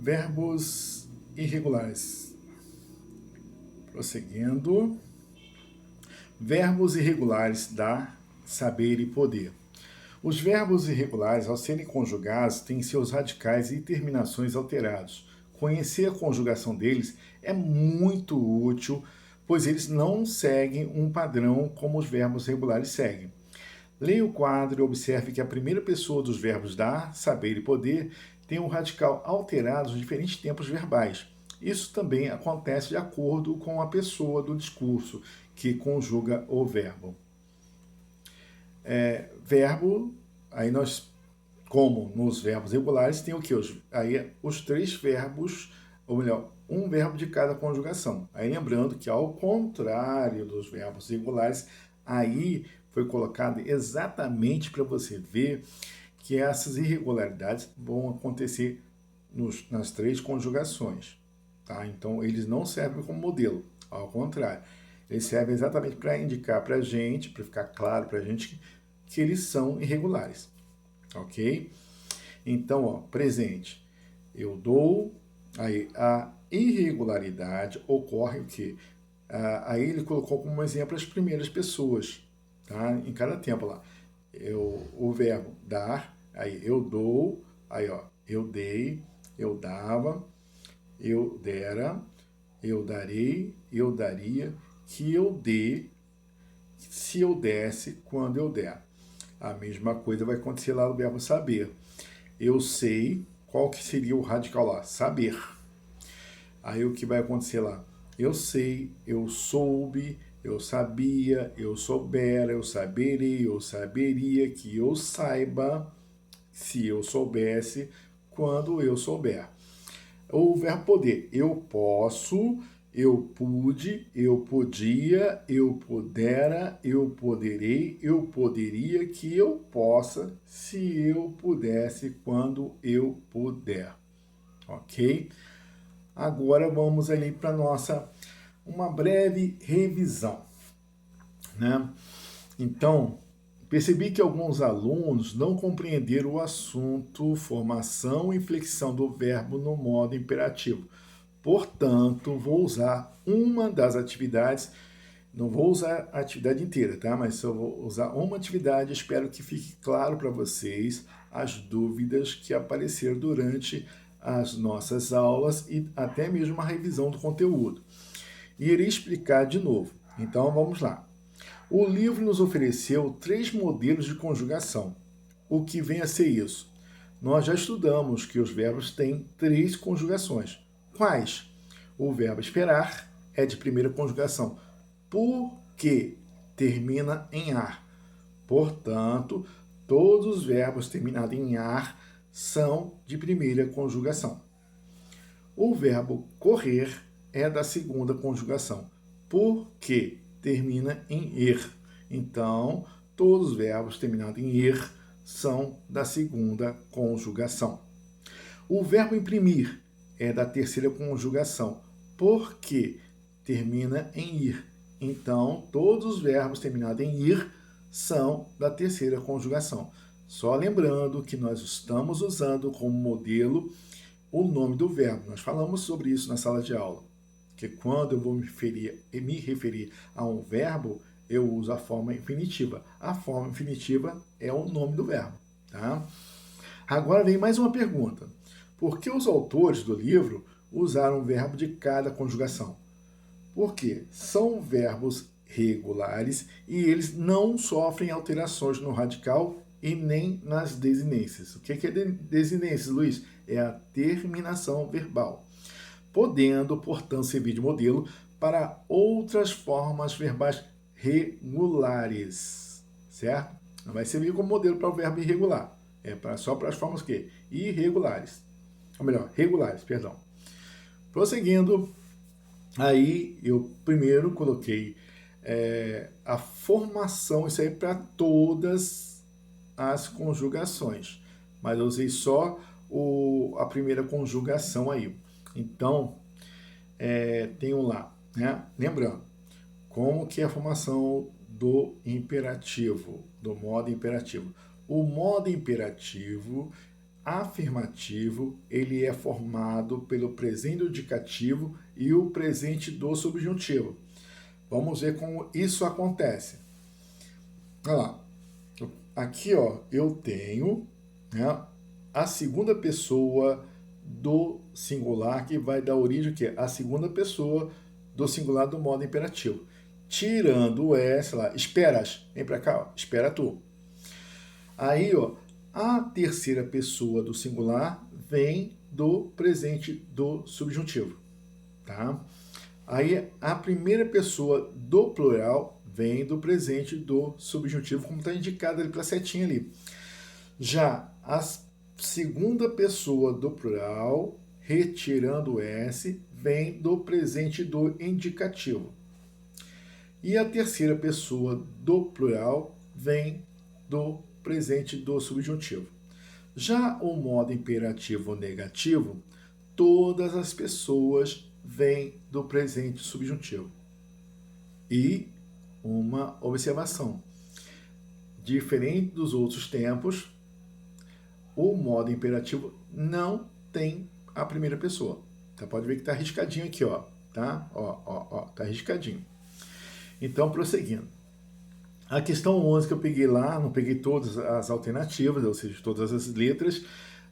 Verbos irregulares. Prosseguindo. Verbos irregulares dá saber e poder. Os verbos irregulares, ao serem conjugados, têm seus radicais e terminações alterados. Conhecer a conjugação deles é muito útil, pois eles não seguem um padrão como os verbos regulares seguem. Leia o quadro e observe que a primeira pessoa dos verbos dar, saber e poder tem um radical alterado nos diferentes tempos verbais. Isso também acontece de acordo com a pessoa do discurso que conjuga o verbo. Verbo, aí nós, como nos verbos regulares, tem o que? Aí os três verbos, ou melhor, um verbo de cada conjugação. Aí lembrando que, ao contrário dos verbos regulares, aí foi colocado exatamente para você ver que essas irregularidades vão acontecer nas três conjugações. Tá? Então, eles não servem como modelo, ao contrário. Eles servem exatamente para indicar para a gente, para ficar claro para a gente que eles são irregulares. Ok? Então, ó, presente. Eu dou, aí a irregularidade ocorre o quê? Aí ele colocou como exemplo as primeiras pessoas, tá? Em cada tempo lá. O verbo dar, aí eu dou, aí ó, eu dei, eu dava, eu dera, eu darei, eu daria, que eu dê, se eu desse, quando eu der. A mesma coisa vai acontecer lá no verbo saber. Eu sei, qual que seria o radical lá? Saber. Aí o que vai acontecer lá? Eu sei, eu soube, eu sabia, eu soubera, eu saberei, eu saberia, que eu saiba, se eu soubesse, quando eu souber. O verbo poder. Eu posso, eu pude, eu podia, eu pudera, eu poderei, eu poderia, que eu possa, se eu pudesse, quando eu puder. Ok? Agora vamos ali para nossa uma breve revisão, né? Então, percebi que alguns alunos não compreenderam o assunto formação e inflexão do verbo no modo imperativo. Portanto, vou usar uma das atividades, não vou usar a atividade inteira, tá? Mas só vou usar uma atividade, espero que fique claro para vocês as dúvidas que apareceram durante as nossas aulas e até mesmo uma revisão do conteúdo. E irei explicar de novo. Então, vamos lá. O livro nos ofereceu 3 modelos de conjugação. O que vem a ser isso? Nós já estudamos que os verbos têm 3 conjugações. Quais? O verbo esperar é de primeira conjugação, porque termina em ar. Portanto, todos os verbos terminados em ar são de primeira conjugação. O verbo correr é da segunda conjugação, porque termina em er. Então, todos os verbos terminados em er são da segunda conjugação. O verbo imprimir é da terceira conjugação, porque termina em ir. Então, todos os verbos terminados em ir são da terceira conjugação. Só lembrando que nós estamos usando como modelo o nome do verbo. Nós falamos sobre isso na sala de aula, que quando eu vou me referir a um verbo, eu uso a forma infinitiva. A forma infinitiva é o nome do verbo. Tá? Agora vem mais uma pergunta. Por que os autores do livro usaram o verbo de cada conjugação? Porque são verbos regulares e eles não sofrem alterações no radical e nem nas desinências. O que é desinências, Luiz? É a terminação verbal, podendo, portanto, servir de modelo para outras formas verbais regulares, certo? Não vai servir como modelo para o verbo irregular, só para as formas que irregulares, ou melhor, regulares, perdão. Prosseguindo, aí eu primeiro coloquei a formação, isso aí para todas as conjugações, mas eu usei só a primeira conjugação aí. Então, tenho lá, né? Lembrando, como que é a formação do imperativo, do modo imperativo. O modo imperativo, afirmativo, ele é formado pelo presente do indicativo e o presente do subjuntivo. Vamos ver como isso acontece. Olha lá. Aqui, ó, eu tenho, né, a segunda pessoa do singular, que vai dar origem ao quê? A segunda pessoa do singular do modo imperativo. Tirando o S lá, esperas. Vem pra cá, ó, espera tu. Aí, ó, a terceira pessoa do singular vem do presente do subjuntivo, tá? Aí, a primeira pessoa do plural vem do presente do subjuntivo, como está indicado ali para a setinha ali. Já a segunda pessoa do plural, retirando o S, vem do presente do indicativo. E a terceira pessoa do plural vem do presente do subjuntivo. Já o modo imperativo negativo, todas as pessoas vêm do presente subjuntivo. E uma observação: diferente dos outros tempos, o modo imperativo não tem a primeira pessoa. Você pode ver que está riscadinho aqui, ó, tá? Ó, tá riscadinho. Então, prosseguindo. A questão 11 que eu peguei lá, não peguei todas as alternativas, ou seja, todas as letras,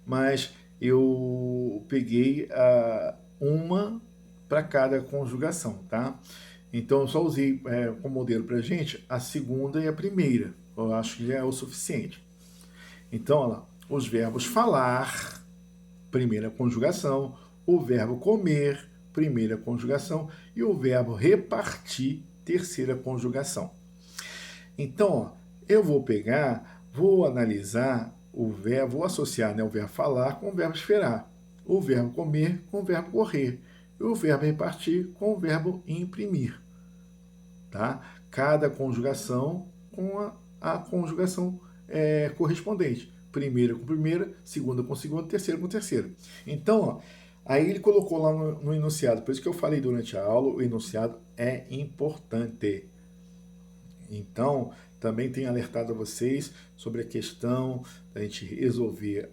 mas eu peguei uma para cada conjugação, tá? Então, eu só usei como modelo para a gente a segunda e a primeira. Eu acho que já é o suficiente. Então, olha lá, os verbos falar, primeira conjugação, o verbo comer, primeira conjugação, e o verbo repartir, terceira conjugação. Então, ó, eu vou analisar o verbo, vou associar, né, o verbo falar com o verbo esperar, o verbo comer com o verbo correr, e o verbo repartir com o verbo imprimir. Tá? Cada conjugação com a conjugação correspondente. Primeira com primeira, segunda com segunda, terceira com terceira. Então, ó, aí ele colocou lá no enunciado, por isso que eu falei durante a aula, o enunciado é importante. Então, também tenho alertado a vocês sobre a questão da gente resolver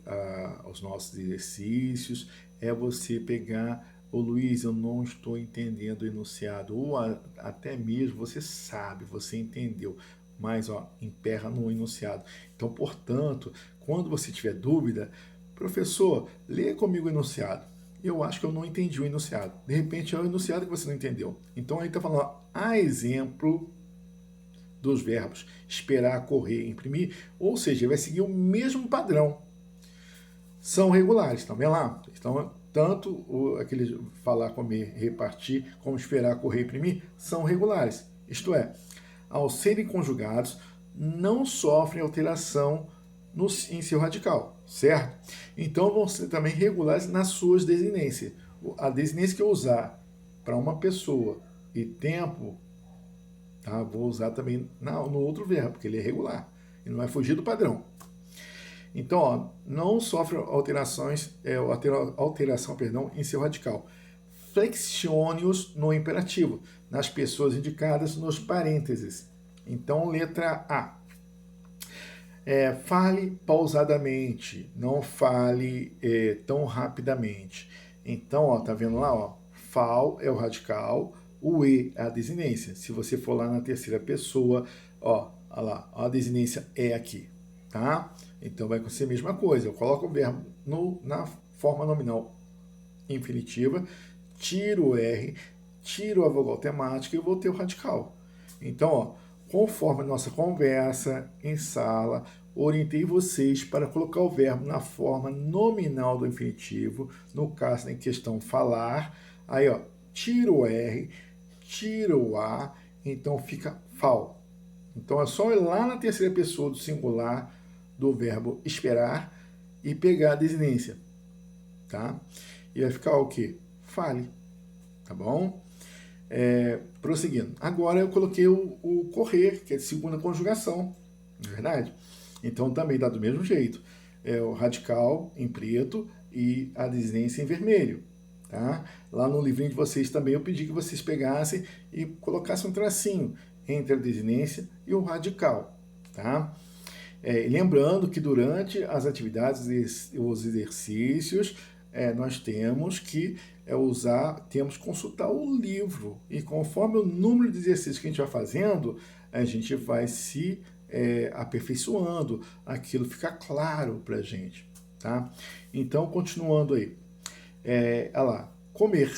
os nossos exercícios, é você pegar, Luiz, eu não estou entendendo o enunciado, ou até mesmo você sabe, você entendeu, mas ó, emperra no enunciado. Então, portanto, quando você tiver dúvida, professor, lê comigo o enunciado. Eu acho que eu não entendi o enunciado. De repente é o enunciado que você não entendeu. Então aí está falando, ó, a exemplo dos verbos esperar, correr, imprimir, ou seja, vai seguir o mesmo padrão. São regulares, tá vendo lá? Então, tanto aquele falar, comer, repartir, como esperar, correr, imprimir, são regulares. Isto é, ao serem conjugados, não sofrem alteração em seu radical, certo? Então vão ser também regulares nas suas desinências. A desinência que eu usar para uma pessoa e tempo, tá? Vou usar também no outro verbo, porque ele é regular. Ele não vai fugir do padrão. Então, ó, não sofre alteração em seu radical. Flexione-os no imperativo, nas pessoas indicadas nos parênteses. Então, letra A. Fale pausadamente, não fale tão rapidamente. Então, ó, tá vendo lá? Ó, fal é o radical, o e é a desinência. Se você for lá na terceira pessoa, ó lá, a desinência é aqui, tá? Então vai ser a mesma coisa. Eu coloco o verbo na forma nominal infinitiva, tiro o R, tiro a vogal temática e vou ter o radical. Então, ó, conforme a nossa conversa em sala, orientei vocês para colocar o verbo na forma nominal do infinitivo, no caso em questão falar, aí ó, tiro o R, tiro o A, então fica fal. Então é só ir lá na terceira pessoa do singular do verbo esperar e pegar a desinência, tá? E vai ficar o quê? Fale, tá bom? Prosseguindo. Agora eu coloquei o correr, que é de segunda conjugação, não é verdade? Então também dá do mesmo jeito. É o radical em preto e a desinência em vermelho. Tá? Lá no livrinho de vocês também eu pedi que vocês pegassem e colocassem um tracinho entre a desinência e o radical. Tá? Lembrando que durante as atividades, os exercícios, nós temos que temos que consultar o livro. E conforme o número de exercícios que a gente vai fazendo, a gente vai se aperfeiçoando, aquilo fica claro para a gente, tá? Então, continuando aí. Olha lá, comer.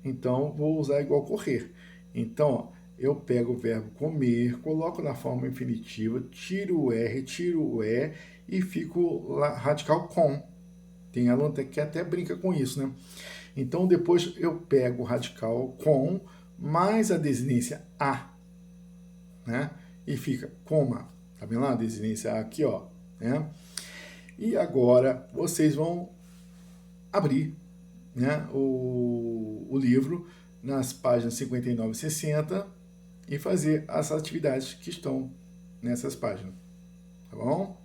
Então, vou usar igual correr. Então, ó, eu pego o verbo comer, coloco na forma infinitiva, tiro o R, tiro o E e fico lá, radical com. Tem aluno que até brinca com isso, né? Então, depois eu pego o radical com mais a desinência a, né? E fica coma. Tá vendo lá a desinência a aqui, ó, né? E agora vocês vão abrir, né, o livro nas páginas 59 e 60 e fazer as atividades que estão nessas páginas, tá bom?